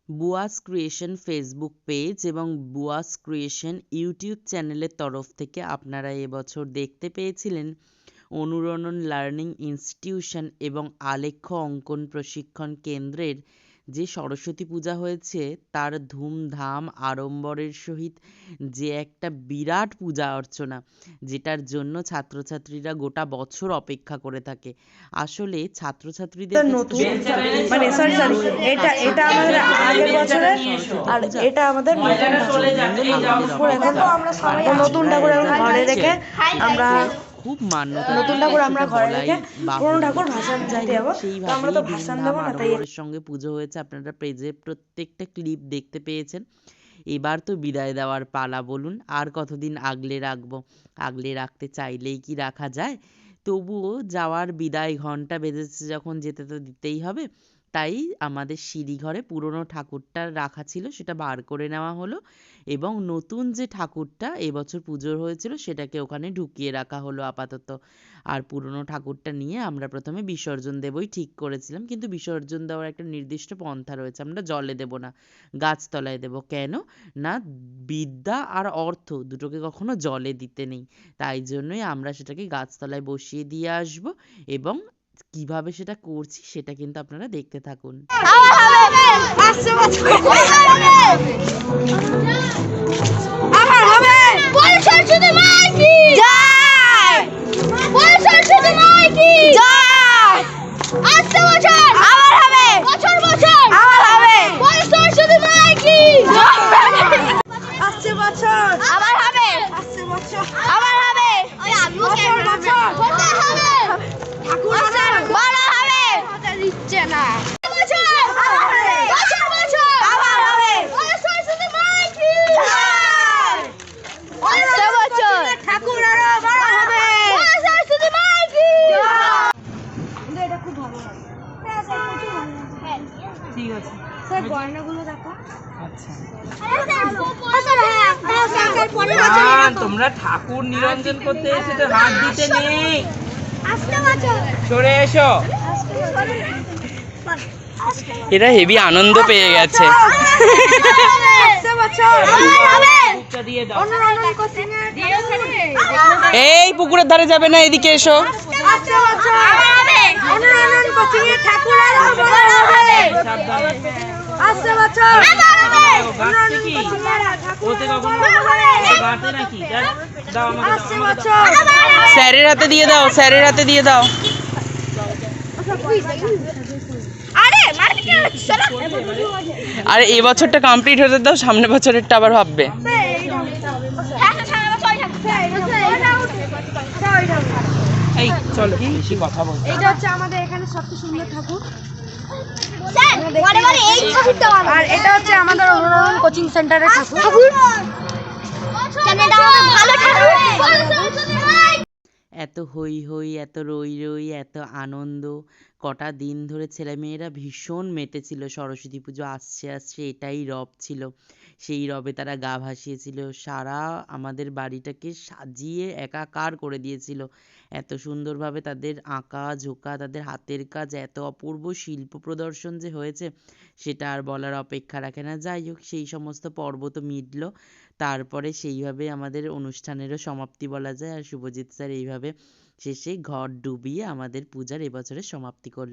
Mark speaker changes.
Speaker 1: বুয়াস creation Facebook page এবং বুয়াস creation YouTube চ্যানেলের তরফ থেকে আপনারা এবছর দেখতে পেয়েছিলেন অনুরণন লার্নিং ইনস্টিটিউশন এবং আলেখ্য অঙ্কন প্রশিক্ষণ কেন্দ্রের যে সরস্বতী পূজা হয়েছে তার ধুমধাম আড়ম্বরের সহিত যে একটা বিরাট পূজা অর্চনা, যেটার জন্য ছাত্রছাত্রীরা গোটা বছর অপেক্ষা করে থাকে। আসলে ছাত্রছাত্রীদের
Speaker 2: নতুন মানে সরি এটা এটা আমাদের আগের বছরের আর এটা আমাদের নতুন ঠাকুর আমরা ঘরে রেখে আমরা
Speaker 1: খুব মান্যতা
Speaker 2: নতুন ঠাকুর আমরা ঘরে রেখে পুরনো ঠাকুর ভাসান দিতে যাবো। আমরা তো ভাসান দেবো না, তাই
Speaker 1: আড়ম্বরের সঙ্গে পুজো হয়েছে। আপনারা পেজে প্রত্যেকটা ক্লিপ দেখতে পেয়েছেন। এবার তো বিদায় দেওয়ার পালা। বলুন আর কতদিন আগলে রাখবো? আগলে রাখতে চাইলেই কি রাখা যায়? তবুও যাওয়ার বিদায় ঘন্টা বেজেছে যখন, যেতে তো দিতেই হবে। তাই আমাদের সিঁড়িঘরে পুরনো ঠাকুরটা রাখা ছিল, সেটা বার করে নেওয়া হলো এবং নতুন যে ঠাকুরটা এবছর পুজোর হয়েছিল সেটাকে ওখানে ঢুকিয়ে রাখা হলো আপাতত। আর পুরনো ঠাকুরটা নিয়ে আমরা প্রথমে বিসর্জন দেবই ঠিক করেছিলাম, কিন্তু বিসর্জন দেওয়ার একটা নির্দিষ্ট পন্থা রয়েছে। আমরা জলে দেব না, গাছতলায় দেব। কেন না, বিদ্যা আর অর্থ দুটোকে কখনো জলে দিতে নেই। তাই জন্যই আমরা সেটাকে গাছতলায় বসিয়ে দিয়ে আসব এবং কিভাবে সেটা করছি সেটা কিন্তু আপনারা দেখতে থাকুন।
Speaker 2: ঠিক আছে স্যার, গয়নাগুলো দেখো।
Speaker 3: আচ্ছা, তোমরা ঠাকুর নিরঞ্জন করতে এসেছো, হাত দিতে নেই, সরে এসো। এরা হেভি আনন্দ পেয়ে গেছে। এই পুকুরের ধারে যাবে না, এদিকে এসো। স্যারের হাতে দিয়ে দাও, স্যারের হাতে দিয়ে দাও। আরে এই বছরটা কমপ্লিট হতে দাও, সামনের বছরেরটা আবার ভাববে। এই চল, কি বেশি কথা বল।
Speaker 2: এটা হচ্ছে আমাদের এখানে সবচেয়ে সুন্দর ঠাকুর, আর এটা হচ্ছে আমাদের অনুরণন কোচিং সেন্টারের ঠাকুর।
Speaker 1: এত হই হই, এত রই রই, এত আনন্দ। কটা দিন ধরে ছেলেমেয়েরা ভীষণ মেতেছিল। সরস্বতী পুজো আসছে আসছে এটাই রব ছিল। সেই রবে তারা গা ভাসিয়েছিল, সারা আমাদের বাড়িটাকে সাজিয়ে একাকার করে দিয়েছিল। এত সুন্দরভাবে তাদের আঁকা ঝোঁকা, তাদের হাতের কাজ, এত অপূর্ব শিল্প প্রদর্শন যে হয়েছে সেটা আর বলার অপেক্ষা রাখে না। যাই হোক, সেই সমস্ত পর্ব তো মিটলো। তারপরে সেইভাবে আমাদের অনুষ্ঠানেরও সমাপ্তি বলা যায়। আর শুভজিৎ স্যার এইভাবে শেষে ঘট ডুবিয়ে আমাদের পূজার এবছরের সমাপ্তি করলেন।